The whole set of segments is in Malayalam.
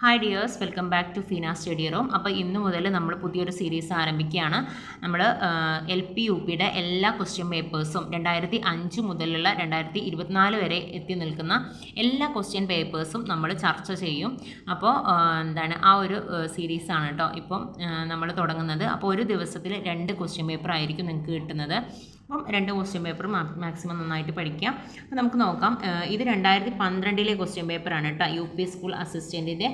Hi dears, welcome back to Feena study room. അപ്പോൾ ഇന്ന് മുതൽ നമ്മൾ പുതിയൊരു സീരീസ് ആരംഭിക്കുകയാണ്. നമ്മൾ LP-UPയുടെ എല്ലാ ക്വസ്റ്റ്യൻ പേപ്പേഴ്സും 2005 മുതലുള്ള 2024 വരെ എത്തി നിൽക്കുന്ന എല്ലാ ക്വസ്റ്റ്യൻ പേപ്പേഴ്സും നമ്മൾ ചർച്ച ചെയ്യും. അപ്പോൾ ആ ഒരു സീരീസാണ് കേട്ടോ ഇപ്പം നമ്മൾ തുടങ്ങുന്നത്. അപ്പോൾ ഒരു ദിവസത്തിൽ 2 ക്വസ്റ്റ്യൻ പേപ്പർ ആയിരിക്കും നിങ്ങൾക്ക് കിട്ടുന്നത്. അപ്പം 2 ക്വസ്റ്റ്യൻ പേപ്പർ മാക്സിമം നന്നായിട്ട് പഠിക്കാം. അപ്പോൾ നമുക്ക് നോക്കാം. ഇത് 2012 ക്വസ്റ്റ്യൻ പേപ്പറാണ് കേട്ടോ. UP സ്കൂൾ അസിസ്റ്റൻറ്റിൻ്റെ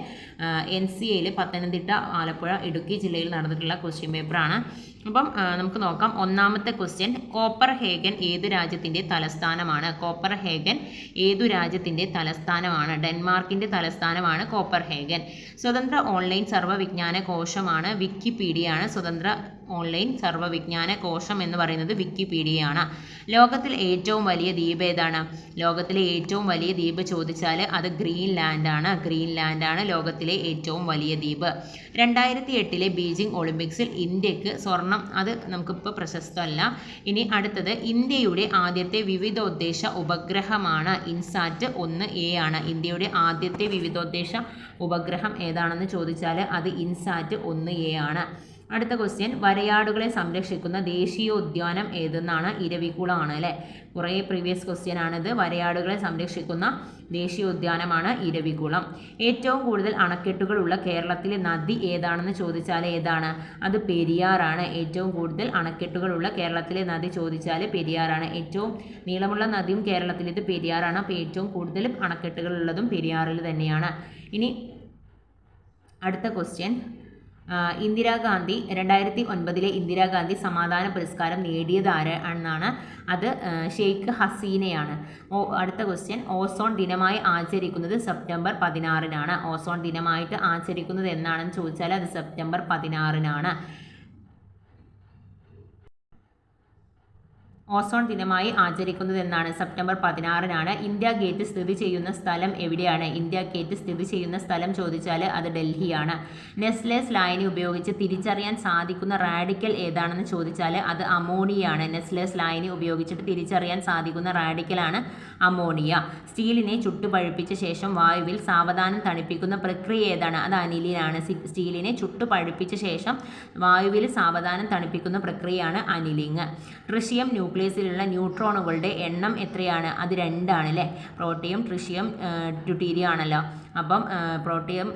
NCAയിൽ പത്തനംതിട്ട, ആലപ്പുഴ, ഇടുക്കി ജില്ലയിൽ നടന്നിട്ടുള്ള ക്വസ്റ്റ്യൻ പേപ്പറാണ്. അപ്പം നമുക്ക് നോക്കാം. ഒന്നാമത്തെ ക്വസ്റ്റ്യൻ, കോപ്പർഹേഗൻ ഏതു രാജ്യത്തിൻ്റെ തലസ്ഥാനമാണ്? കോപ്പർഹേഗൻ ഏതു രാജ്യത്തിൻ്റെ തലസ്ഥാനമാണ്? ഡെൻമാർക്കിൻ്റെ തലസ്ഥാനമാണ് കോപ്പർഹേഗൻ. സ്വതന്ത്ര ഓൺലൈൻ സർവ്വവിജ്ഞാന കോശമാണ് വിക്കിപീഡിയയാണ്. സ്വതന്ത്ര ഓൺലൈൻ സർവ്വവിജ്ഞാന കോശം എന്ന് പറയുന്നത് വിക്കിപീഡിയയാണ്. ലോകത്തിൽ ഏറ്റവും വലിയ ദ്വീപ് ഏതാണ്? ലോകത്തിലെ ഏറ്റവും വലിയ ദ്വീപ് ചോദിച്ചാൽ അത് ഗ്രീൻലാൻഡാണ്. ഗ്രീൻലാൻഡാണ് ലോകത്തിലെ ഏറ്റവും വലിയ ദ്വീപ്. 2008 ബീജിംഗ് ഒളിമ്പിക്സിൽ ഇന്ത്യക്ക് സ്വർണം. അത് നമുക്കിപ്പോൾ പ്രശസ്തമല്ല. ഇനി അടുത്തത്, ഇന്ത്യയുടെ ആദ്യത്തെ വിവിധോദ്ദേശ ഉപഗ്രഹമാണ് ഇൻസാറ്റ് 1A ആണ്. ഇന്ത്യയുടെ ആദ്യത്തെ വിവിധോദ്ദേശ ഉപഗ്രഹം ഏതാണെന്ന് ചോദിച്ചാൽ അത് ഇൻസാറ്റ് 1A ആണ്. അടുത്ത ക്വസ്റ്റ്യൻ, വരയാടുകളെ സംരക്ഷിക്കുന്ന ദേശീയോദ്യാനം ഏതെന്നാണ്? ഇരവികുളമാണ് അല്ലേ. കുറേ പ്രീവിയസ് ക്വസ്റ്റ്യൻ ആണിത്. വരയാടുകളെ സംരക്ഷിക്കുന്ന ദേശീയോദ്യാനമാണ് ഇരവികുളം. ഏറ്റവും കൂടുതൽ അണക്കെട്ടുകളുള്ള കേരളത്തിലെ നദി ഏതാണെന്ന് ചോദിച്ചാൽ ഏതാണ്? അത് പെരിയാറാണ്. ഏറ്റവും കൂടുതൽ അണക്കെട്ടുകളുള്ള കേരളത്തിലെ നദി ചോദിച്ചാൽ പെരിയാറാണ്. ഏറ്റവും നീളമുള്ള നദിയും കേരളത്തിൽ ഇത് പെരിയാറാണ്. അപ്പോൾ ഏറ്റവും കൂടുതൽ അണക്കെട്ടുകളുള്ളതും പെരിയാറിൽ തന്നെയാണ്. ഇനി അടുത്ത ക്വസ്റ്റ്യൻ, ഇന്ദിരാഗാന്ധി 2009 ഇന്ദിരാഗാന്ധി സമാധാന പുരസ്കാരം നേടിയത് ആരാണെന്നാണ്? അത് ഷെയ്ഖ് ഹസീനയാണ്. അടുത്ത ക്വസ്റ്റ്യൻ, ഓസോൺ ദിനമായി ആചരിക്കുന്നത് സെപ്റ്റംബർ 16-നാണ്. ഓസോൺ ദിനമായിട്ട് ആചരിക്കുന്നത് എന്നാണെന്ന് ചോദിച്ചാൽ അത് സെപ്റ്റംബർ 16-നാണ്. ഓസോൺ ദിനമായി ആചരിക്കുന്നത് എന്നാണ്? സെപ്റ്റംബർ 16-നാണ്. ഇന്ത്യ ഗേറ്റ് സ്ഥിതി ചെയ്യുന്ന സ്ഥലം എവിടെയാണ്? ഇന്ത്യ ഗേറ്റ് സ്ഥിതി ചെയ്യുന്ന സ്ഥലം ചോദിച്ചാൽ അത് ഡൽഹിയാണ്. നെസ്ലേസ് ലായനി ഉപയോഗിച്ച് തിരിച്ചറിയാൻ സാധിക്കുന്ന റാഡിക്കൽ ഏതാണെന്ന് ചോദിച്ചാൽ അത് അമോണിയയാണ്. നെസ്ലേസ് ലായനി ഉപയോഗിച്ചിട്ട് തിരിച്ചറിയാൻ സാധിക്കുന്ന റാഡിക്കലാണ് അമോണിയ. സ്റ്റീലിനെ ചുട്ടുപഴുപ്പിച്ച ശേഷം വായുവിൽ സാവധാനം തണുപ്പിക്കുന്ന പ്രക്രിയ ഏതാണ്? അത് അനിലിനാണ്. സ്റ്റീലിനെ ചുട്ടുപഴുപ്പിച്ച ശേഷം വായുവിൽ സാവധാനം തണുപ്പിക്കുന്ന പ്രക്രിയയാണ് അനിലിങ്. ട്രിഷിയം ന്യൂക്ലിയസിലുള്ള ന്യൂട്രോണുകളുടെ എണ്ണം എത്രയാണ്? അത് 2 ആണ് അല്ലേ. പ്രോട്ടിയം, ട്രിഷിയം, ഡ്യൂട്ടീരിയം ആണല്ലോ. അപ്പം പ്രോട്ടിയം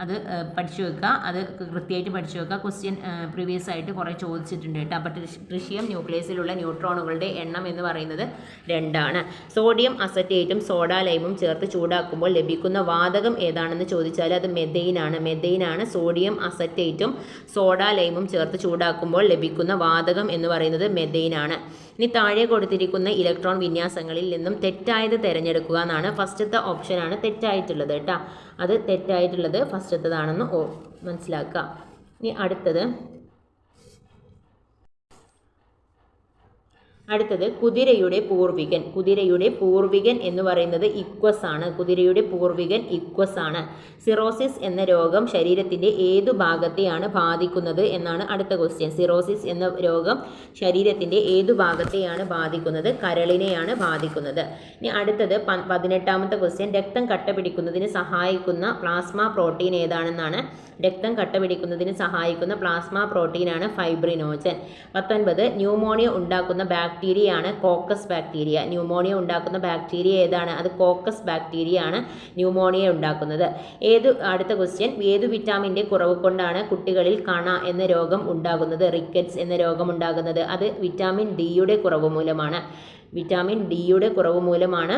അത് പഠിച്ചു വെക്കുക. അത് കൃത്യമായിട്ട് പഠിച്ചു വെക്കുക. ക്വസ്റ്റ്യൻ പ്രീവിയസ് ആയിട്ട് കുറേ ചോദിച്ചിട്ടുണ്ട് കേട്ടോ. അപ്പോൾ ട്രിഷിയം ന്യൂക്ലിയസിലുള്ള ന്യൂട്രോണുകളുടെ എണ്ണം എന്ന് പറയുന്നത് 2 ആണ്. സോഡിയം അസറ്റേറ്റും സോഡാ ലൈമും ചേർത്ത് ചൂടാക്കുമ്പോൾ ലഭിക്കുന്ന വാതകം ഏതാണെന്ന് ചോദിച്ചാൽ അത് മെഥെയ്നാണ്. മെഥെയ്നാണ് സോഡിയം അസറ്റേറ്റും സോഡാ ലൈമും ചേർത്ത് ചൂടാക്കുമ്പോൾ ലഭിക്കുന്ന വാതകം എന്ന് പറയുന്നത് മെഥെയ്നാണ്. ഇനി താഴെ കൊടുത്തിരിക്കുന്ന ഇലക്ട്രോൺ വിന്യാസങ്ങളിൽ നിന്നും തെറ്റായത് തിരഞ്ഞെടുക്കുക എന്നാണ്. ഫസ്റ്റത്തെ ഓപ്ഷനാണ് തെറ്റായിട്ടുള്ളത് കേട്ടോ. അത് തെറ്റായിട്ടുള്ളത് ഫസ്റ്റത്തേതാണെന്ന് മനസ്സിലാക്കുക. ഇനി അടുത്തത് കുതിരയുടെ പൂർവികൻ. കുതിരയുടെ പൂർവികൻ എന്ന് പറയുന്നത് ഇക്വസ് ആണ്. കുതിരയുടെ പൂർവികൻ ഇക്വസ് ആണ്. സിറോസിസ് എന്ന രോഗം ശരീരത്തിൻ്റെ ഏതു ഭാഗത്തെയാണ് ബാധിക്കുന്നത് എന്നാണ് അടുത്ത ക്വസ്റ്റ്യൻ. സിറോസിസ് എന്ന രോഗം ശരീരത്തിൻ്റെ ഏതു ഭാഗത്തെയാണ് ബാധിക്കുന്നത്? കരളിനെയാണ് ബാധിക്കുന്നത്. ഇനി അടുത്തത് 18ാമത്തെ ക്വസ്റ്റ്യൻ, രക്തം കട്ടപിടിക്കുന്നതിന് സഹായിക്കുന്ന പ്ലാസ്മ പ്രോട്ടീൻ ഏതാണെന്നാണ്? രക്തം കട്ടപിടിക്കുന്നതിന് സഹായിക്കുന്ന പ്ലാസ്മ പ്രോട്ടീനാണ് ഫൈബ്രിനോജൻ. 19, ന്യൂമോണിയ ഉണ്ടാക്കുന്ന ബാക്ടീരിയയാണ് കോക്കസ് ബാക്ടീരിയ. ന്യൂമോണിയ ഉണ്ടാക്കുന്ന ബാക്ടീരിയ ഏതാണ്? അത് കോക്കസ് ബാക്ടീരിയ ആണ് ന്യൂമോണിയ ഉണ്ടാക്കുന്നത്. അടുത്ത ക്വസ്റ്റ്യൻ, ഏതു വിറ്റാമിൻ്റെ കുറവ് കൊണ്ടാണ് കുട്ടികളിൽ കണ എന്ന രോഗം ഉണ്ടാകുന്നത്? റിക്കറ്റ്സ് എന്ന രോഗം ഉണ്ടാകുന്നത്? അത് വിറ്റാമിൻ ഡിയുടെ കുറവ് മൂലമാണ്. വിറ്റാമിൻ ഡിയുടെ കുറവ് മൂലമാണ്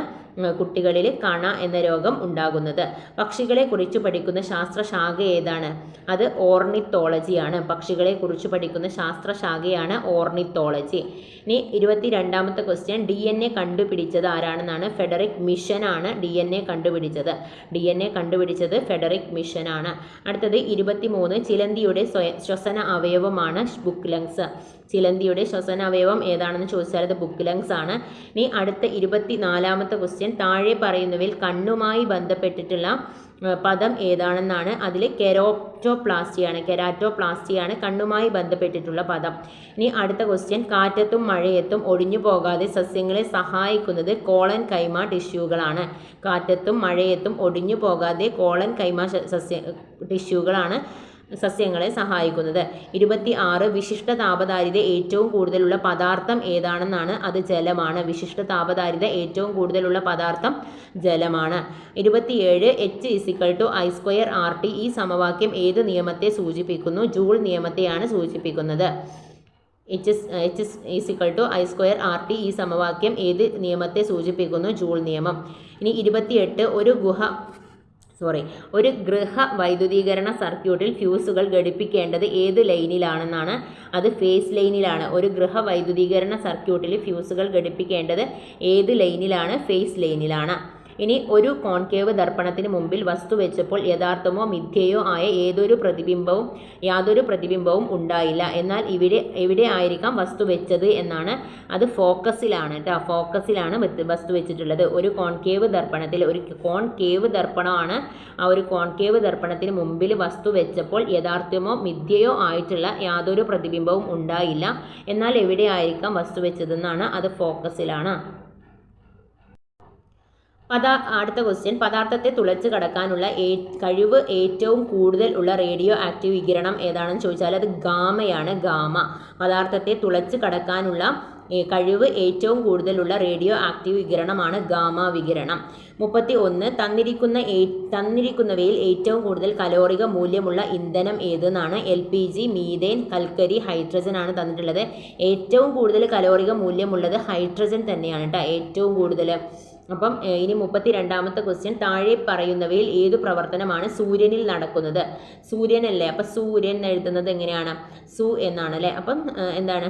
കുട്ടികളിൽ കണ എന്ന രോഗം ഉണ്ടാകുന്നത്. പക്ഷികളെ കുറിച്ച് പഠിക്കുന്ന ശാസ്ത്രശാഖ ഏതാണ്? അത് ഓർണിത്തോളജിയാണ്. പക്ഷികളെ കുറിച്ച് പഠിക്കുന്ന ശാസ്ത്രശാഖയാണ് ഓർണിത്തോളജി. ഇനി 22ാമത്തെ ക്വസ്റ്റ്യൻ, DNA കണ്ടുപിടിച്ചത് ആരാണെന്നാണ്? ഫെഡറിക് മിഷൻ ആണ് DNA കണ്ടുപിടിച്ചത്. DNA കണ്ടുപിടിച്ചത് ഫെഡറിക് മിഷൻ ആണ്. അടുത്തത് 23, ചിലന്തിയുടെ ശ്വസന അവയവമാണ് ബുക്ക് ലങ്സ്. ചിലന്തിയുടെ ശ്വസന അവയവം ഏതാണെന്ന് ചോദിച്ചാൽ അത് ബുക്ക് ലങ്സ് ആണ്. ഇനി അടുത്ത 24ാമത്തെ ക്വസ്റ്റ്യൻ, താഴെ പറയുന്നവയിൽ കണ്ണുമായി ബന്ധപ്പെട്ടിട്ടുള്ള പദം ഏതാണെന്നാണ്. അതിൽ കെരാറ്റോപ്ലാസ്റ്റിയാണ് കണ്ണുമായി ബന്ധപ്പെട്ടിട്ടുള്ള പദം. ഇനി അടുത്ത ക്വസ്റ്റ്യൻ, കാറ്റത്തും മഴയത്തും ഒടിഞ്ഞു പോകാതെ സസ്യങ്ങളെ സഹായിക്കുന്നത് കോളൻ കൈമ ടിഷ്യൂകളാണ്. കാറ്റത്തും മഴയത്തും ഒടിഞ്ഞു പോകാതെ കോളൻ കൈമ ടിഷ്യൂകളാണ് സസ്യങ്ങളെ സഹായിക്കുന്നത്. 26 വിശിഷ്ട താപധാരിത ഏറ്റവും കൂടുതലുള്ള പദാർത്ഥം ഏതാണെന്നാണ്. അത് ജലമാണ്. വിശിഷ്ട താപധാരിത ഏറ്റവും കൂടുതലുള്ള പദാർത്ഥം ജലമാണ്. 27 H=I²RT ഈ സമവാക്യം ഏത് നിയമത്തെ സൂചിപ്പിക്കുന്നു? ജൂൾ നിയമത്തെയാണ് സൂചിപ്പിക്കുന്നത്. H=I²RT ഈ സമവാക്യം ഏത് നിയമത്തെ സൂചിപ്പിക്കുന്നു? ജൂൾ നിയമം. ഇനി 28 ഒരു ഗൃഹ വൈദ്യുതീകരണ സർക്യൂട്ടിൽ ഫ്യൂസുകൾ ഘടിപ്പിക്കേണ്ടത് ഏത് ലൈനിലാണെന്നാണ്. അത് ഫേസ് ലൈനിലാണ്. ഒരു ഗൃഹ വൈദ്യുതീകരണ സർക്യൂട്ടിൽ ഫ്യൂസുകൾ ഘടിപ്പിക്കേണ്ടത് ഏത് ലൈനിലാണ്? ഫേസ് ലൈനിലാണ്. ഇനി ഒരു കോൺകേവ് ദർപ്പണത്തിന് മുമ്പിൽ വസ്തു വെച്ചപ്പോൾ യഥാർത്ഥമോ മിഥ്യയോ ആയ യാതൊരു പ്രതിബിംബവും ഉണ്ടായില്ല. എന്നാൽ എവിടെ ആയിരിക്കാം വസ്തു വെച്ചത് എന്നാണ്. അത് ഫോക്കസിലാണ് കേട്ടോ. ഫോക്കസിലാണ് വസ്തു വെച്ചിട്ടുള്ളത്. ഒരു കോൺകേവ് ദർപ്പണമാണ്. ആ ഒരു കോൺകേവ് ദർപ്പണത്തിന് മുമ്പിൽ വസ്തു വെച്ചപ്പോൾ യഥാർത്ഥമോ മിഥ്യയോ ആയിട്ടുള്ള യാതൊരു പ്രതിബിംബവും ഉണ്ടായില്ല. എന്നാൽ എവിടെ ആയിരിക്കാം വസ്തു വെച്ചതെന്നാണ്. അത് ഫോക്കസിലാണ്. അടുത്ത ക്വസ്റ്റ്യൻ, പദാർത്ഥത്തെ തുളച്ച് കടക്കാനുള്ള കഴിവ് ഏറ്റവും കൂടുതൽ ഉള്ള റേഡിയോ ആക്റ്റീവ് വികിരണം ഏതാണെന്ന് ചോദിച്ചാൽ അത് ഗാമയാണ്. ഗാമ. പദാർത്ഥത്തെ തുളച്ച് കടക്കാനുള്ള കഴിവ് ഏറ്റവും കൂടുതലുള്ള റേഡിയോ ആക്റ്റീവ് വികിരണമാണ് ഗാമ വികിരണം. 31 തന്നിരിക്കുന്നവയിൽ ഏറ്റവും കൂടുതൽ കലോറിക മൂല്യമുള്ള ഇന്ധനം ഏതെന്നാണ്. LPG, മീഥേൻ, കൽക്കരി, ഹൈഡ്രജൻ ആണ് തന്നിട്ടുള്ളത്. ഏറ്റവും കൂടുതൽ കലോറിക മൂല്യമുള്ളത് ഹൈഡ്രജൻ തന്നെയാണ് കേട്ടോ. ഏറ്റവും കൂടുതൽ. അപ്പം ഇനി 32ാമത്തെ ക്വസ്റ്റ്യൻ, താഴെ പറയുന്നവയിൽ ഏതു പ്രവർത്തനമാണ് സൂര്യനിൽ നടക്കുന്നത്? സൂര്യനല്ലേ. അപ്പം സൂര്യൻ എഴുതുന്നത് എങ്ങനെയാണ്? സു എന്നാണ് അല്ലേ. അപ്പം എന്താണ്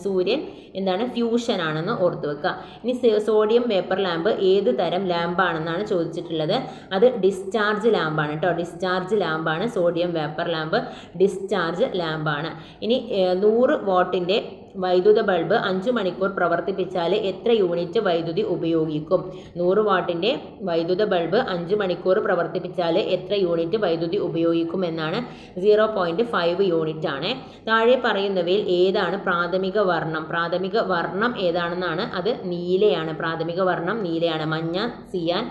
സൂര്യൻ എന്താണ്? ഫ്യൂഷൻ ആണെന്ന് ഓർത്ത് വെക്കുക. ഇനി സോഡിയം വേപ്പർ ലാമ്പ് ഏത് തരം ലാമ്പാണെന്നാണ് ചോദിച്ചിട്ടുള്ളത്. അത് ഡിസ്ചാർജ് ലാമ്പാണ് കേട്ടോ. ഡിസ്ചാർജ് ലാമ്പാണ് സോഡിയം വേപ്പർ ലാമ്പ്. ഡിസ്ചാർജ് ലാമ്പാണ്. ഇനി 100 വാട്ടിൻ്റെ വൈദ്യുത ബൾബ് 5 മണിക്കൂർ പ്രവർത്തിപ്പിച്ചാൽ എത്ര യൂണിറ്റ് വൈദ്യുതി ഉപയോഗിക്കും? 100 വാട്ടിൻ്റെ വൈദ്യുത ബൾബ് 5 മണിക്കൂർ പ്രവർത്തിപ്പിച്ചാൽ എത്ര യൂണിറ്റ് വൈദ്യുതി ഉപയോഗിക്കും എന്നാണ്. 0.5 യൂണിറ്റ് ആണ്. താഴെ പറയുന്നവയിൽ ഏതാണ് പ്രാഥമിക വർണ്ണം? പ്രാഥമിക വർണ്ണം ഏതാണെന്നാണ്. അത് നീലയാണ്. പ്രാഥമിക വർണ്ണം നീലയാണ്. മഞ്ഞ, സിയാൻ,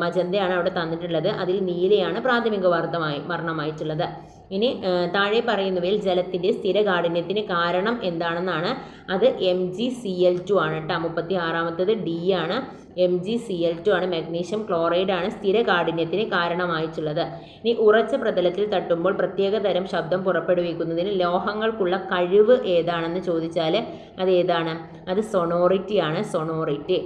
മജന്തയാണ് അവിടെ തന്നിട്ടുള്ളത്. അതിൽ നീലയാണ് പ്രാഥമിക വർണ്ണമായിട്ടുള്ളത്. ഇനി താഴെ പറയുന്നവയിൽ ജലത്തിൻ്റെ സ്ഥിരകാഠിന്യത്തിന് കാരണം എന്താണെന്നാണ്. അത് MgCl2 ആണ് കേട്ടോ. 36ാമത്തത് D ആണ്. MgCl2 ആണ്. മഗ്നീഷ്യം ക്ലോറൈഡ് ആണ് സ്ഥിരകാഠിന്യത്തിന് കാരണമായിട്ടുള്ളത്. ഇനി ഉറച്ച പ്രതലത്തിൽ തട്ടുമ്പോൾ പ്രത്യേക തരം ശബ്ദം പുറപ്പെടുവിക്കുന്നതിന് ലോഹങ്ങൾക്കുള്ള കഴിവ് ഏതാണെന്ന് ചോദിച്ചാൽ അത് ഏതാണ്? അത് സൊണോറിറ്റി ആണ്. സൊണോറിറ്റി.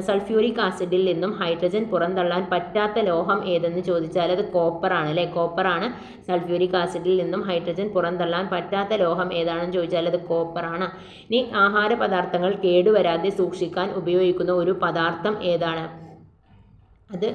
സൾഫ്യൂരിക് ആസിഡിൽ നിന്നും ഹൈഡ്രജൻ പുറന്തള്ളാൻ പറ്റാത്ത ലോഹം ഏതെന്ന് ചോദിച്ചാൽ അത് കോപ്പറാണ് അല്ലേ. കോപ്പറാണ്. സൾഫ്യൂരിക് ആസിഡിൽ നിന്നും ഹൈഡ്രജൻ പുറന്തള്ളാൻ പറ്റാത്ത ലോഹം ഏതാണെന്ന് ചോദിച്ചാൽ അത് കോപ്പറാണ്. ഇനി ആഹാര പദാർത്ഥങ്ങൾ കേടുവരാതെ സൂക്ഷിക്കാൻ ഉപയോഗിക്കുന്ന ഒരു പദാർത്ഥം ഏതാണ്? അത്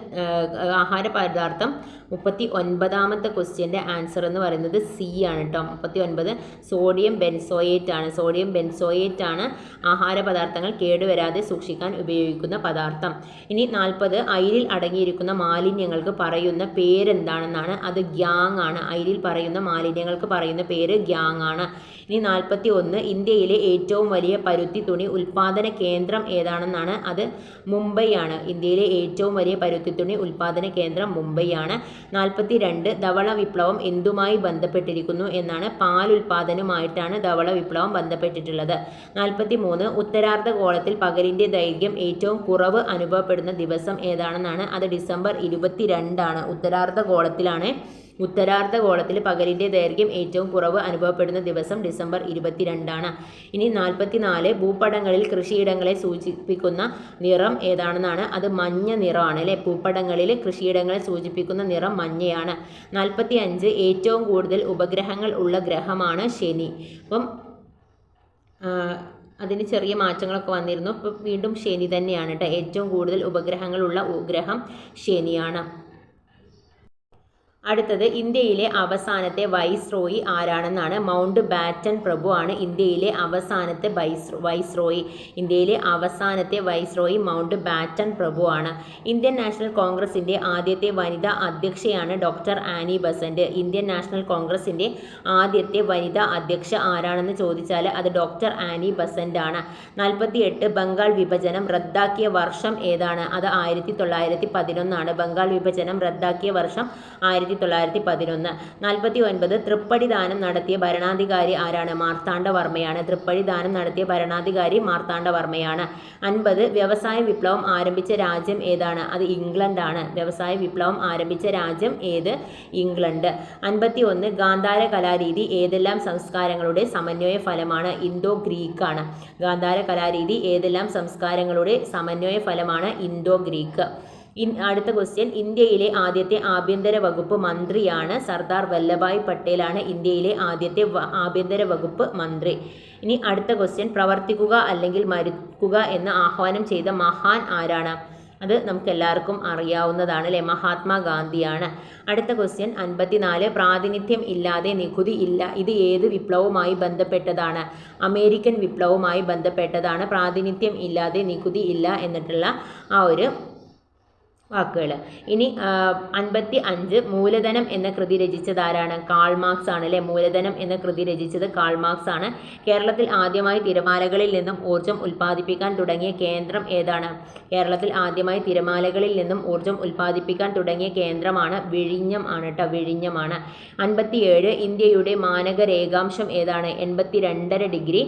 ആഹാര പദാർത്ഥം 39ാമത്തെ ക്വസ്റ്റ്യൻ്റെ ആൻസർ എന്ന് പറയുന്നത് സി ആണ് കേട്ടോ. 39 സോഡിയം ബെൻസോയേറ്റ് ആണ്. സോഡിയം ബെൻസോയേറ്റ് ആണ് ആഹാര പദാർത്ഥങ്ങൾ കേടുവരാതെ സൂക്ഷിക്കാൻ ഉപയോഗിക്കുന്ന പദാർത്ഥം. ഇനി 40 അയിരിൽ അടങ്ങിയിരിക്കുന്ന മാലിന്യങ്ങൾക്ക് പറയുന്ന പേരെന്താണെന്നാണ്. അത് ഗ്യാങ് ആണ്. അയിരിൽ പറയുന്ന മാലിന്യങ്ങൾക്ക് പറയുന്ന പേര് ഗ്യാങ് ആണ്. ഇനി 41 ഇന്ത്യയിലെ ഏറ്റവും വലിയ പരുത്തി തുണി ഉൽപ്പാദന കേന്ദ്രം ഏതാണെന്നാണ്. അത് മുംബൈ ആണ്. ഇന്ത്യയിലെ ഏറ്റവും വലിയ പരുത്തിത്തുണി ഉൽപ്പാദന കേന്ദ്രം മുംബൈ ആണ്. 42 ധവള വിപ്ലവം എന്തുമായി ബന്ധപ്പെട്ടിരിക്കുന്നു എന്നാണ്. പാൽ ഉൽപ്പാദനവുമായിട്ടാണ് ധവള വിപ്ലവം ബന്ധപ്പെട്ടിട്ടുള്ളത്. 43 ഉത്തരാർദ്ധഗോളത്തിൽ പകലിൻ്റെ ദൈർഘ്യം ഏറ്റവും കുറവ് അനുഭവപ്പെടുന്ന ദിവസം ഏതാണെന്നാണ്. അത് ഡിസംബർ 22 ആണ്. ഉത്തരാർദ്ധഗോളത്തിൽ പകലിൻ്റെ ദൈർഘ്യം ഏറ്റവും കുറവ് അനുഭവപ്പെടുന്ന ദിവസം ഡിസംബർ 22 ആണ്. ഇനി 44 ഭൂപടങ്ങളിൽ കൃഷിയിടങ്ങളെ സൂചിപ്പിക്കുന്ന നിറം ഏതാണെന്നാണ്. അത് മഞ്ഞ നിറമാണ് അല്ലേ. ഭൂപടങ്ങളിൽ കൃഷിയിടങ്ങളെ സൂചിപ്പിക്കുന്ന നിറം മഞ്ഞയാണ്. 45 ഏറ്റവും കൂടുതൽ ഉപഗ്രഹങ്ങൾ ഉള്ള ഗ്രഹമാണ് ശനി. അപ്പം അതിന് ചെറിയ മാറ്റങ്ങളൊക്കെ വന്നിരുന്നു. ഇപ്പം വീണ്ടും ശനി തന്നെയാണ് കേട്ടോ. ഏറ്റവും കൂടുതൽ ഉപഗ്രഹങ്ങളുള്ള ഗ്രഹം ശനിയാണ്. അടുത്തത് ഇന്ത്യയിലെ അവസാനത്തെ വൈസ്രോയി ആരാണെന്നാണ്. മൗണ്ട് ബാറ്റൻ പ്രഭു ആണ് ഇന്ത്യയിലെ അവസാനത്തെ വൈസ്രോയി. ഇന്ത്യയിലെ അവസാനത്തെ വൈസ്രോയി മൗണ്ട് ബാറ്റൻ പ്രഭു ആണ്. ഇന്ത്യൻ നാഷണൽ കോൺഗ്രസിൻ്റെ ആദ്യത്തെ വനിതാ അധ്യക്ഷയാണ് doctor Annie Besant. Indian national കോൺഗ്രസിൻ്റെ ആദ്യത്തെ വനിതാ അധ്യക്ഷ ആരാണെന്ന് ചോദിച്ചാൽ അത് ഡോക്ടർ ആനി ബസന്റ് ആണ്. 48 ബംഗാൾ വിഭജനം റദ്ദാക്കിയ വർഷം ഏതാണ്? അത് 1911 ആണ്. ബംഗാൾ വിഭജനം റദ്ദാക്കിയ വർഷം 1911. 49 തൃപ്പടി ദാനം നടത്തിയ ഭരണാധികാരി ആരാണ്? മാർത്താണ്ഡവർമ്മയാണ്. തൃപ്പടി ദാനം നടത്തിയ ഭരണാധികാരി മാർത്താണ്ഡവർമ്മയാണ്. 50 വ്യവസായ വിപ്ലവം ആരംഭിച്ച രാജ്യം ഏതാണ്? അത് ഇംഗ്ലണ്ടാണ്. വ്യവസായ വിപ്ലവം ആരംഭിച്ച രാജ്യം ഏത്? ഇംഗ്ലണ്ട്. 51 ഗാന്ധാര കലാരീതി ഏതെല്ലാം സംസ്കാരങ്ങളുടെ സമന്വയ ഫലമാണ്? ഇന്തോ ഗ്രീക്ക് ആണ്. ഗാന്ധാര കലാരീതി ഏതെല്ലാം സംസ്കാരങ്ങളുടെ സമന്വയ ഫലമാണ്? Indo Greek. അടുത്ത ക്വസ്റ്റ്യൻ, ഇന്ത്യയിലെ ആദ്യത്തെ ആഭ്യന്തര വകുപ്പ് മന്ത്രിയാണ് സർദാർ വല്ലഭായ് പട്ടേലാണ് ഇന്ത്യയിലെ ആദ്യത്തെ ആഭ്യന്തര വകുപ്പ് മന്ത്രി. ഇനി അടുത്ത ക്വസ്റ്റ്യൻ, പ്രവർത്തിക്കുക അല്ലെങ്കിൽ മരിക്കുക എന്ന് ആഹ്വാനം ചെയ്ത മഹാൻ ആരാണ്? അത് നമുക്ക് എല്ലാവർക്കും അറിയാവുന്നതാണ് അല്ലേ, മഹാത്മാഗാന്ധിയാണ്. അടുത്ത ക്വസ്റ്റ്യൻ 54 പ്രാതിനിധ്യം ഇല്ലാതെ നികുതി ഇല്ല. ഇത് ഏത് വിപ്ലവവുമായി ബന്ധപ്പെട്ടതാണ്? അമേരിക്കൻ വിപ്ലവവുമായി ബന്ധപ്പെട്ടതാണ്. പ്രാതിനിധ്യം ഇല്ലാതെ നികുതി ഇല്ല എന്നിട്ടുള്ള ആ ഒരു വാക്കുകൾ. ഇനി 55 മൂലധനം എന്ന കൃതി രചിച്ചത് ആരാണ്? കാൾ മാർക്സ് ആണ് അല്ലേ. മൂലധനം എന്ന കൃതി രചിച്ചത് കാൾ മാർക്സ് ആണ്. കേരളത്തിൽ ആദ്യമായി തിരമാലകളിൽ നിന്നും ഊർജ്ജം ഉൽപ്പാദിപ്പിക്കാൻ തുടങ്ങിയ കേന്ദ്രം ഏതാണ്? കേരളത്തിൽ ആദ്യമായി തിരമാലകളിൽ നിന്നും ഊർജ്ജം ഉൽപ്പാദിപ്പിക്കാൻ തുടങ്ങിയ കേന്ദ്രമാണ് വിഴിഞ്ഞം ആണ് കേട്ടോ, വിഴിഞ്ഞമാണ്. 57 ഇന്ത്യയുടെ മാനക രേഖാംശം ഏതാണ്? 82.5 ഡിഗ്രി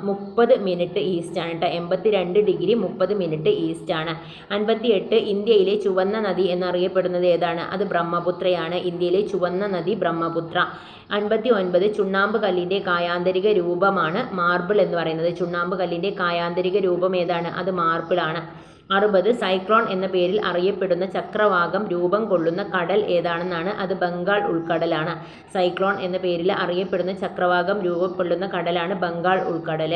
30 മിനിറ്റ് ഈസ്റ്റ് ആണ് കേട്ടോ. 82 ഡിഗ്രി 30 മിനിറ്റ് ഈസ്റ്റ് ആണ്. 58 ഇന്ത്യയിലെ ചുവന്ന നദി എന്നറിയപ്പെടുന്നത് ഏതാണ്? അത് ബ്രഹ്മപുത്രയാണ്. ഇന്ത്യയിലെ ചുവന്ന നദി ബ്രഹ്മപുത്ര. 59 ചുണ്ണാമ്പ് കല്ലിൻ്റെ കായാന്തരിക രൂപമാണ് മാർബിൾ എന്ന് പറയുന്നത്. ചുണ്ണാമ്പ് കല്ലിൻ്റെ കായാന്തരിക രൂപം ഏതാണ്? അത് മാർബിൾ ആണ്. 60 സൈക്ലോൺ എന്ന പേരിൽ അറിയപ്പെടുന്ന ചക്രവാകം രൂപം കൊള്ളുന്ന കടൽ ഏതാണെന്നാണ്? അത് ബംഗാൾ ഉൾക്കടലാണ്. സൈക്ലോൺ എന്ന പേരിൽ അറിയപ്പെടുന്ന ചക്രവാകം രൂപം കൊള്ളുന്ന കടലാണ് ബംഗാൾ ഉൾക്കടൽ.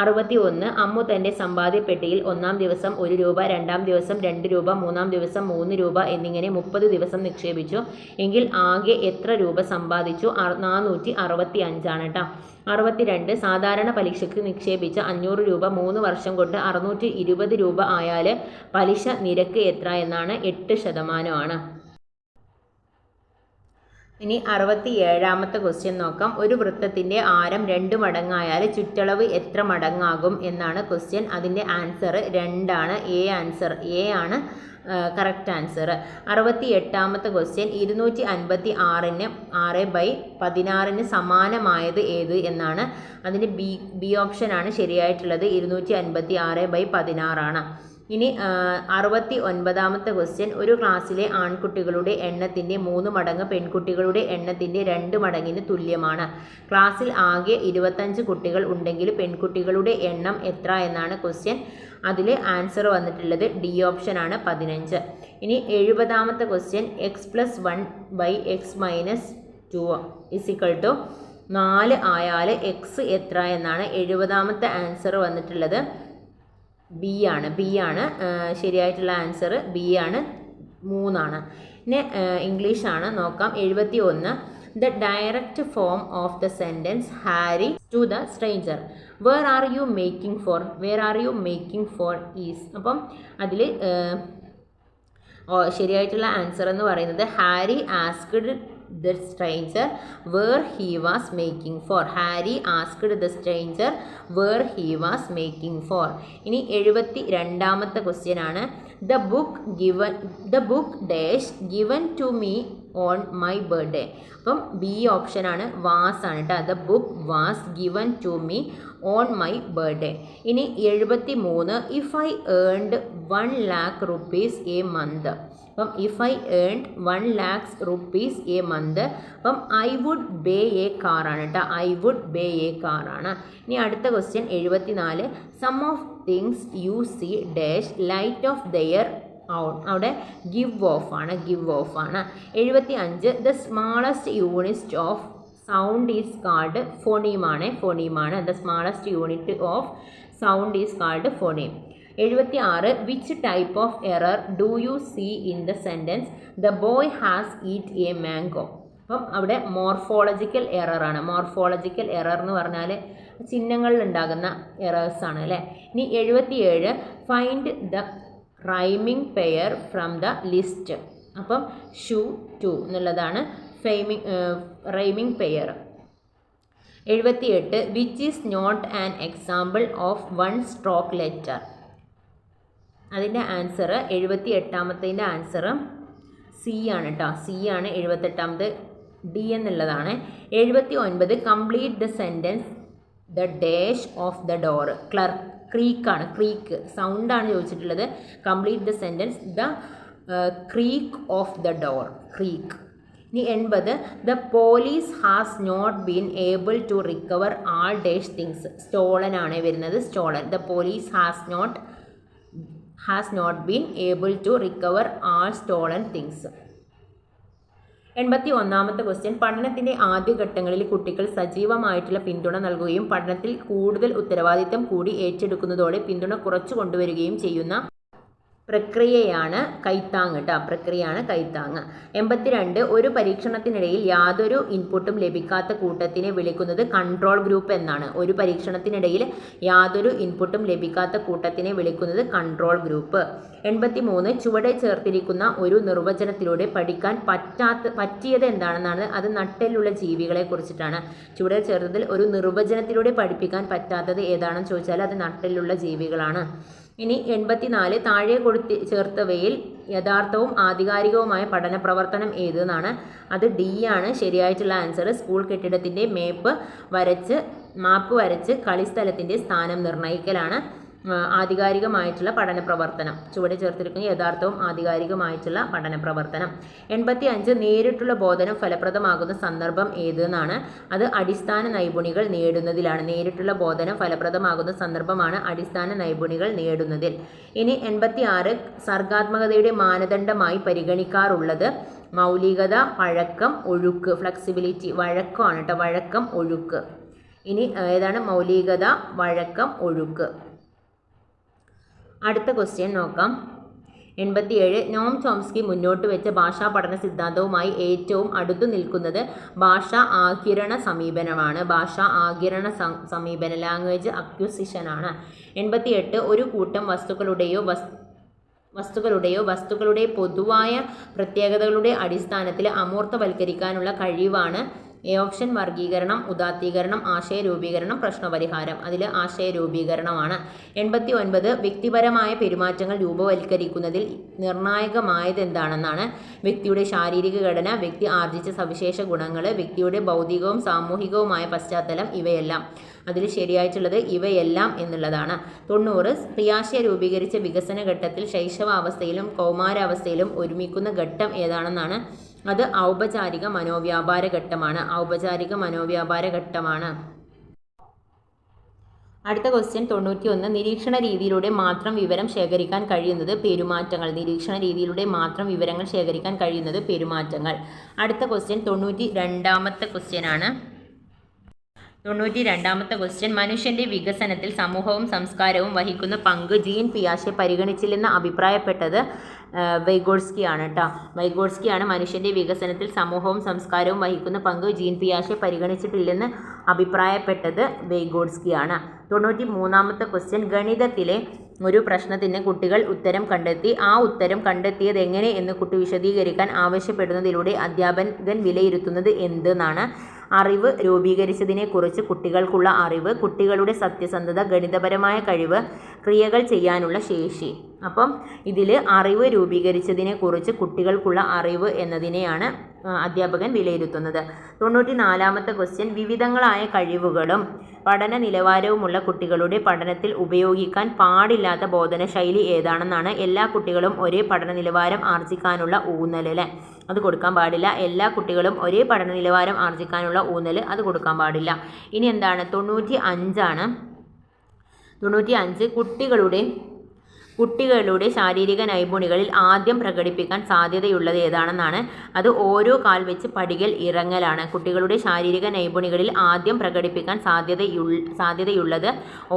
61 അമ്മു തൻ്റെ സമ്പാദ്യപ്പെട്ടിയിൽ 1-ാം ദിവസം 1 രൂപ, 2-ാം ദിവസം 2 രൂപ, 3-ാം ദിവസം 3 രൂപ എന്നിങ്ങനെ 30 ദിവസം നിക്ഷേപിച്ചു. എങ്കിൽ ആകെ എത്ര രൂപ സമ്പാദിച്ചു? 465 ആണ് കേട്ടോ. 62 സാധാരണ പലിശയ്ക്ക് നിക്ഷേപിച്ച 500 രൂപ 3 വർഷം കൊണ്ട് 620 രൂപ ആയാൽ പലിശ നിരക്ക് എത്ര എന്നാണ്? 8% ഇനി 67ാമത്തെ ക്വസ്റ്റ്യൻ നോക്കാം. ഒരു വൃത്തത്തിൻ്റെ ആരം 2 മടങ്ങായാൽ ചുറ്റളവ് എത്ര മടങ്ങാകും എന്നാണ് ക്വസ്റ്റ്യൻ. അതിൻ്റെ ആൻസർ 2 ആണ്. എ ആണ് കറക്റ്റ് ആൻസർ. 68ാമത്തെ ക്വസ്റ്റ്യൻ, 256-ന് 6/16 സമാനമായത് ഏത് എന്നാണ്? അതിൻ്റെ ബി ഓപ്ഷനാണ് ശരിയായിട്ടുള്ളത്. 256/16 ആണ്. ഇനി 69ാമത്തെ ക്വസ്റ്റ്യൻ, ഒരു ക്ലാസ്സിലെ ആൺകുട്ടികളുടെ എണ്ണത്തിൻ്റെ 3 മടങ്ങ് പെൺകുട്ടികളുടെ എണ്ണത്തിൻ്റെ 2 മടങ്ങിന് തുല്യമാണ്. ക്ലാസ്സിൽ ആകെ 25 കുട്ടികൾ ഉണ്ടെങ്കിൽ പെൺകുട്ടികളുടെ എണ്ണം എത്ര എന്നാണ് ക്വസ്റ്റ്യൻ. അതിൽ ആൻസർ വന്നിട്ടുള്ളത് ഡി ഓപ്ഷനാണ് 15. ഇനി 70ാമത്തെ ക്വസ്റ്റ്യൻ, x+1/x-2 = 4 ആയാൽ എക്സ് എത്ര എന്നാണ്? 70ാമത്തെ ആൻസർ വന്നിട്ടുള്ളത് ബി ആണ്. ശരിയായിട്ടുള്ള ആൻസർ ബി ആണ്, 3 ആണ്. പിന്നെ ഇംഗ്ലീഷാണ് നോക്കാം. 71 the direct form of the sentence Harry to the stranger. Where are you making for is. അപ്പം അതിൽ ശരിയായിട്ടുള്ള ആൻസർ എന്ന് പറയുന്നത് Harry asked the stranger where he was making for. Harry asked the stranger where he was making for. ഇനി 72ാമത്തെ ക്വസ്റ്റ്യൻ ആണ്, the book dash given to me on my birthday. അപ്പം ബി ഓപ്ഷനാണ് വാസ് ആണ് കേട്ടോ. the book was given to me on my birthday. ഇനി 73 if I earned 1 lakh rupees a month. അപ്പം if I earned 1 lakh rupees a month, അപ്പം I would buy a car ആണ് കേട്ടോ. I would buy a car ആണ്. ഇനി അടുത്ത question 74 some of things you see dash light of their own. അവിടെ give off ആണ്. 75 the smallest unit of sound is called phoneme ആണ്. the smallest unit of sound is called phoneme. 76 which type of error do you see in the sentence the boy has eat a mango. അപ്പം അവിടെ മോർഫോളജിക്കൽ എററാണ്. മോർഫോളജിക്കൽ എറർ എന്ന് പറഞ്ഞാൽ ചിഹ്നങ്ങളിൽ ഉണ്ടാകുന്ന എറേഴ്സാണ് അല്ലേ. ഇനി 77 find the rhyming pair from the list. അപ്പം ഷൂ ടു എന്നുള്ളതാണ് rhyming pair. 78 which is not an example of one stroke letter. അതിൻ്റെ ആൻസർ 78ാമത്തതിൻ്റെ ആൻസർ സി ആണ് കേട്ടോ. സി ആണ് 78ാമത്, ഡി എന്നുള്ളതാണ്. 79 complete the sentence the dash of the door. ക്രീക്കാണ്, ക്രീക്ക് സൗണ്ടാണ് ചോദിച്ചിട്ടുള്ളത്. Complete the sentence the creak of the door, creak. ഇനി 80 the police has not been able to recover all dash things. Stolen ആണ് വരുന്നത്, stolen. The police has not been able to recover all stolen things. 81ാമത്തെ ക്വസ്റ്റ്യൻ പഠനത്തിൻ്റെ ആദ്യഘട്ടങ്ങളിൽ കുട്ടികൾ സജീവമായിട്ടുള്ള പിന്തുണ നൽകുകയും പഠനത്തിൽ കൂടുതൽ ഉത്തരവാദിത്തം കൂടി ഏറ്റെടുക്കുന്നതോടെ പിന്തുണ കുറച്ചു കൊണ്ടുവരികയും ചെയ്യുന്ന പ്രക്രിയയാണ് കൈത്താങ് കേട്ടോ. പ്രക്രിയയാണ് കൈത്താങ്. 82 ഒരു പരീക്ഷണത്തിനിടയിൽ യാതൊരു ഇൻപുട്ടും ലഭിക്കാത്ത കൂട്ടത്തിനെ വിളിക്കുന്നത് കൺട്രോൾ ഗ്രൂപ്പ് എന്നാണ്. ഒരു പരീക്ഷണത്തിനിടയിൽ യാതൊരു ഇൻപുട്ടും ലഭിക്കാത്ത കൂട്ടത്തിനെ വിളിക്കുന്നത് കൺട്രോൾ ഗ്രൂപ്പ്. 83 ചുവടെ ചേർത്തിരിക്കുന്ന ഒരു നിർവചനത്തിലൂടെ പഠിക്കാൻ പറ്റിയത് എന്താണെന്നാണ്. അത് നട്ടെല്ലുള്ള ജീവികളെ കുറിച്ചിട്ടാണ്. ചുവടെ ചേർത്തതിൽ ഒരു നിർവചനത്തിലൂടെ പഠിപ്പിക്കാൻ പറ്റാത്തത് ഏതാണെന്ന് ചോദിച്ചാൽ അത് നട്ടെല്ലുള്ള ജീവികളാണ്. ഇനി 84 താഴെ ചേർത്തവയിൽ യഥാർത്ഥവും ആധികാരികവുമായ പഠന പ്രവർത്തനം ഏതെന്നാണ്. അത് ഡി ആണ് ശരിയായിട്ടുള്ള ആൻസർ. സ്കൂൾ കെട്ടിടത്തിൻ്റെ മാപ്പ് വരച്ച് കളിസ്ഥലത്തിൻ്റെ സ്ഥാനം നിർണ്ണയിക്കലാണ് ആധികാരികമായിട്ടുള്ള പഠന പ്രവർത്തനം. ചുവടെ ചേർത്തിരിക്കുന്ന യഥാർത്ഥവും ആധികാരികമായിട്ടുള്ള പഠന പ്രവർത്തനം. 85 നേരിട്ടുള്ള ബോധനം ഫലപ്രദമാകുന്ന സന്ദർഭം ഏതെന്നാണ്. അത് അടിസ്ഥാന നൈപുണികൾ നേടുന്നതിലാണ്. നേരിട്ടുള്ള ബോധനം ഫലപ്രദമാകുന്ന സന്ദർഭമാണ് അടിസ്ഥാന നൈപുണികൾ നേടുന്നതിൽ. ഇനി 86 സർഗാത്മകതയുടെ മാനദണ്ഡമായി പരിഗണിക്കാറുള്ളത് മൗലികത, വഴക്കം, ഒഴുക്ക്. ഫ്ലെക്സിബിലിറ്റി വഴക്കമാണ് കേട്ടോ. വഴക്കം, ഒഴുക്ക്. ഇനി ഏതാണ് മൗലികത, വഴക്കം, ഒഴുക്ക്. അടുത്ത ക്വസ്റ്റ്യൻ നോക്കാം. 87 നോം ചോംസ്കി മുന്നോട്ട് വെച്ച ഭാഷാ പഠന സിദ്ധാന്തവുമായി ഏറ്റവും അടുത്തു നിൽക്കുന്നത് ഭാഷാ ആകിരണ സമീപനമാണ്. ഭാഷാ ആകിരണ സമീപനം, ലാംഗ്വേജ് അക്വിസിഷനാണ്. 88 ഒരു കൂട്ടം വസ്തുക്കളുടെ പൊതുവായ പ്രത്യേകതകളുടെ അടിസ്ഥാനത്തിൽ അമൂർത്തവൽക്കരിക്കാനുള്ള കഴിവാണ് എ ഓപ്ഷൻ വർഗീകരണം, ഉദാത്തീകരണം, ആശയരൂപീകരണം, പ്രശ്നപരിഹാരം. അതിൽ ആശയരൂപീകരണമാണ്. 89 വ്യക്തിപരമായ പെരുമാറ്റങ്ങൾ രൂപവൽക്കരിക്കുന്നതിൽ നിർണായകമായത് എന്താണെന്നാണ്. വ്യക്തിയുടെ ശാരീരിക ഘടന, വ്യക്തി ആർജിച്ച സവിശേഷ ഗുണങ്ങൾ, വ്യക്തിയുടെ ഭൗതികവും സാമൂഹികവുമായ പശ്ചാത്തലം, ഇവയെല്ലാം. അതിൽ ശരിയായിട്ടുള്ളത് ഇവയെല്ലാം എന്നുള്ളതാണ്. 90 ക്രിയാശയ രൂപീകരിച്ച വികസന ഘട്ടത്തിൽ ശൈശവാവസ്ഥയിലും കൗമാരാവസ്ഥയിലും ഒരുമിക്കുന്ന ഘട്ടം ഏതാണെന്നാണ്. അത് ഔപചാരിക മനോവ്യാപാര ഘട്ടമാണ്. ഔപചാരിക മനോവ്യാപാര ഘട്ടമാണ്. അടുത്ത ക്വസ്റ്റ്യൻ 91 നിരീക്ഷണ രീതിയിലൂടെ മാത്രം വിവരം ശേഖരിക്കാൻ കഴിയുന്നത് പെരുമാറ്റങ്ങൾ. നിരീക്ഷണ രീതിയിലൂടെ മാത്രം വിവരങ്ങൾ ശേഖരിക്കാൻ കഴിയുന്നത് പെരുമാറ്റങ്ങൾ. അടുത്ത ക്വസ്റ്റ്യൻ 92ാമത്തെ ക്വസ്റ്റ്യൻ ആണ്. 92ാമത്തെ ക്വസ്റ്റ്യൻ മനുഷ്യൻ്റെ വികസനത്തിൽ സമൂഹവും സംസ്കാരവും വഹിക്കുന്ന പങ്ക് ജീൻ പിയാഷെ പരിഗണിച്ചില്ലെന്ന് അഭിപ്രായപ്പെട്ടത് വൈഗോട്സ്കി ആണ് കേട്ടോ. വൈഗോട്സ്കി ആണ് മനുഷ്യൻ്റെ വികസനത്തിൽ സമൂഹവും സംസ്കാരവും വഹിക്കുന്ന പങ്ക് ജീൻ പിയാഷെ പരിഗണിച്ചിട്ടില്ലെന്ന് അഭിപ്രായപ്പെട്ടത് വൈഗോട്സ്കി ആണ്. 93ാമത്തെ ക്വസ്റ്റ്യൻ ഗണിതത്തിലെ ഒരു പ്രശ്നത്തിന് കുട്ടികൾ ഉത്തരം കണ്ടെത്തി. ആ ഉത്തരം കണ്ടെത്തിയത് എങ്ങനെ എന്ന് കുട്ടി വിശദീകരിക്കാൻ ആവശ്യപ്പെടുന്നതിലൂടെ അധ്യാപകൻ വിലയിരുത്തുന്നത് എന്തെന്നാണ്. അറിവ് രൂപീകരിച്ചതിനെക്കുറിച്ച് കുട്ടികൾക്കുള്ള അറിവ്, കുട്ടികളുടെ സത്യസന്ധത, ഗണിതപരമായ കഴിവ്, ക്രിയകൾ ചെയ്യാനുള്ള ശേഷി. അപ്പം ഇതിൽ അറിവ് രൂപീകരിച്ചതിനെക്കുറിച്ച് കുട്ടികൾക്കുള്ള അറിവ് എന്നതിനെയാണ് അധ്യാപകൻ വിലയിരുത്തുന്നത്. 94ാമത്തെ ക്വസ്റ്റ്യൻ വിവിധങ്ങളായ കഴിവുകളും പഠന നിലവാരവുമുള്ള കുട്ടികളുടെ പഠനത്തിൽ ഉപയോഗിക്കാൻ പാടില്ലാത്ത ബോധന ശൈലി ഏതാണെന്നാണ്. എല്ലാ കുട്ടികളും ഒരേ പഠന നിലവാരം ആർജിക്കാനുള്ള ഊന്നൽ അല്ലേ, അത് കൊടുക്കാൻ പാടില്ല. എല്ലാ കുട്ടികളും ഒരേ പഠന നിലവാരം ആർജിക്കാനുള്ള ഊന്നൽ അത് കൊടുക്കാൻ പാടില്ല. ഇനി എന്താണ് 95 ആണ്. 95 കുട്ടികളുടെ കുട്ടികളുടെ ശാരീരിക നൈപുണികളിൽ ആദ്യം പ്രകടിപ്പിക്കാൻ സാധ്യതയുള്ളത് ഏതാണെന്നാണ്. അത് ഓരോ കാൽ വെച്ച് പടികൾ ഇറങ്ങലാണ്. കുട്ടികളുടെ ശാരീരിക നൈപുണികളിൽ ആദ്യം പ്രകടിപ്പിക്കാൻ സാധ്യതയുള്ളത്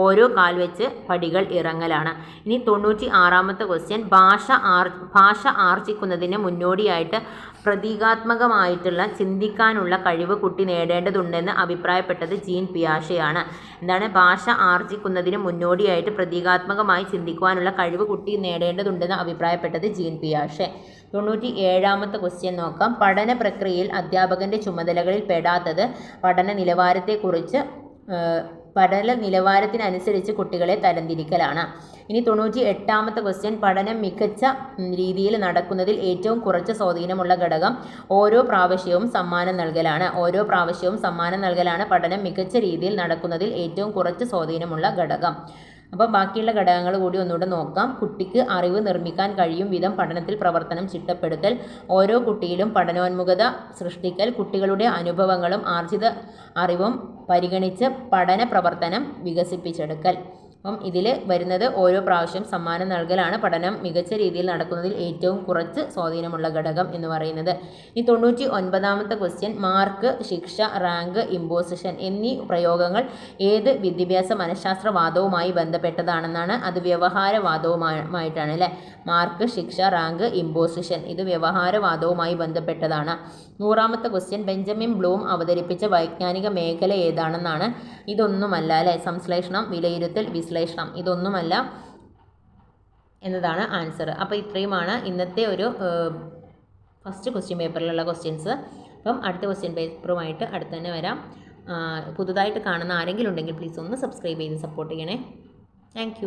ഓരോ കാൽ വെച്ച് പടികൾ ഇറങ്ങലാണ്. ഇനി 96ാമത്തെ ക്വസ്റ്റ്യൻ, ഭാഷ ആർജിക്കുന്നതിന് മുന്നോടിയായിട്ട് പ്രതീകാത്മകമായിട്ടുള്ള ചിന്തിക്കാനുള്ള കഴിവ് കുട്ടി നേടേണ്ടതുണ്ടെന്ന് അഭിപ്രായപ്പെട്ടത് ജീൻ പിയാഷെയാണ്. എന്താണ്? ഭാഷ ആർജിക്കുന്നതിന് മുന്നോടിയായിട്ട് പ്രതീകാത്മകമായി ചിന്തിക്കുവാനുള്ള കഴിവ് കുട്ടി നേടേണ്ടതുണ്ടെന്ന് അഭിപ്രായപ്പെട്ടത് ജീൻ പിയാഷെ. 97ാമത്തെ ക്വസ്റ്റ്യൻ നോക്കാം. പഠന പ്രക്രിയയിൽ അധ്യാപകൻ്റെ ചുമതലകളിൽ പെടാത്തത് പഠന നിലവാരത്തിനനുസരിച്ച് കുട്ടികളെ തരംതിരിക്കലാണ്. ഇനി 98ാമത്തെ ക്വസ്റ്റ്യൻ, പഠനം മികച്ച രീതിയിൽ നടക്കുന്നതിൽ ഏറ്റവും കുറച്ച് സ്വാധീനമുള്ള ഘടകം ഓരോ പ്രാവശ്യവും സമ്മാനം നൽകലാണ്. പഠനം മികച്ച രീതിയിൽ നടക്കുന്നതിൽ ഏറ്റവും കുറച്ച് സ്വാധീനമുള്ള ഘടകം. അപ്പോൾ ബാക്കിയുള്ള ഘടകങ്ങൾ കൂടി ഒന്നുകൂടെ നോക്കാം. കുട്ടിക്ക് അറിവ് നിർമ്മിക്കാൻ കഴിയും വിധം പഠനത്തിൽ പ്രവർത്തനം ചിട്ടപ്പെടുത്തൽ, ഓരോ കുട്ടിയിലും പഠനോന്മുഖത സൃഷ്ടിക്കൽ, കുട്ടികളുടെ അനുഭവങ്ങളും ആർജിത അറിവും പരിഗണിച്ച് പഠന പ്രവർത്തനം വികസിപ്പിച്ചെടുക്കൽ. അപ്പം ഇതിൽ വരുന്നത് ഓരോ പ്രാവശ്യം സമ്മാനം നൽകലാണ് പഠനം മികച്ച രീതിയിൽ നടക്കുന്നതിൽ ഏറ്റവും കുറച്ച് സ്വാധീനമുള്ള ഘടകം എന്ന് പറയുന്നത്. ഈ 99ാമത്തെ ക്വസ്റ്റ്യൻ, മാർക്ക്, ശിക്ഷ, റാങ്ക്, ഇമ്പോസിഷൻ എന്നീ പ്രയോഗങ്ങൾ ഏത് വിദ്യാഭ്യാസ മനഃശാസ്ത്രവാദവുമായി ബന്ധപ്പെട്ടതാണെന്നാണ്. അത് വ്യവഹാരവാദവുമായിട്ടാണ് അല്ലേ. മാർക്ക്, ശിക്ഷ, റാങ്ക്, ഇമ്പോസിഷൻ ഇത് വ്യവഹാരവാദവുമായി ബന്ധപ്പെട്ടതാണ്. 100ാമത്തെ ക്വസ്റ്റ്യൻ, ബെഞ്ചമിൻ ബ്ലൂം അവതരിപ്പിച്ച വൈജ്ഞാനിക മേഖല ഏതാണെന്നാണ്. ഇതൊന്നുമല്ല അല്ലേ. സംശ്ലേഷണം, വിലയിരുത്തൽ, വിശ്ലേഷണം ഇതൊന്നുമല്ല എന്നതാണ് ആൻസർ. അപ്പോൾ ഇത്രയുമാണ് ഇന്നത്തെ ഒരു ഫസ്റ്റ് ക്വസ്റ്റ്യൻ പേപ്പറിലുള്ള ക്വസ്റ്റ്യൻസ്. അപ്പം അടുത്ത ക്വസ്റ്റ്യൻ പേപ്പറുമായിട്ട് അടുത്ത് തന്നെ വരാം. പുതുതായിട്ട് കാണുന്ന ആരെങ്കിലും ഉണ്ടെങ്കിൽ പ്ലീസ് ഒന്ന് സബ്സ്ക്രൈബ് ചെയ്ത് സപ്പോർട്ട് ചെയ്യണേ. താങ്ക്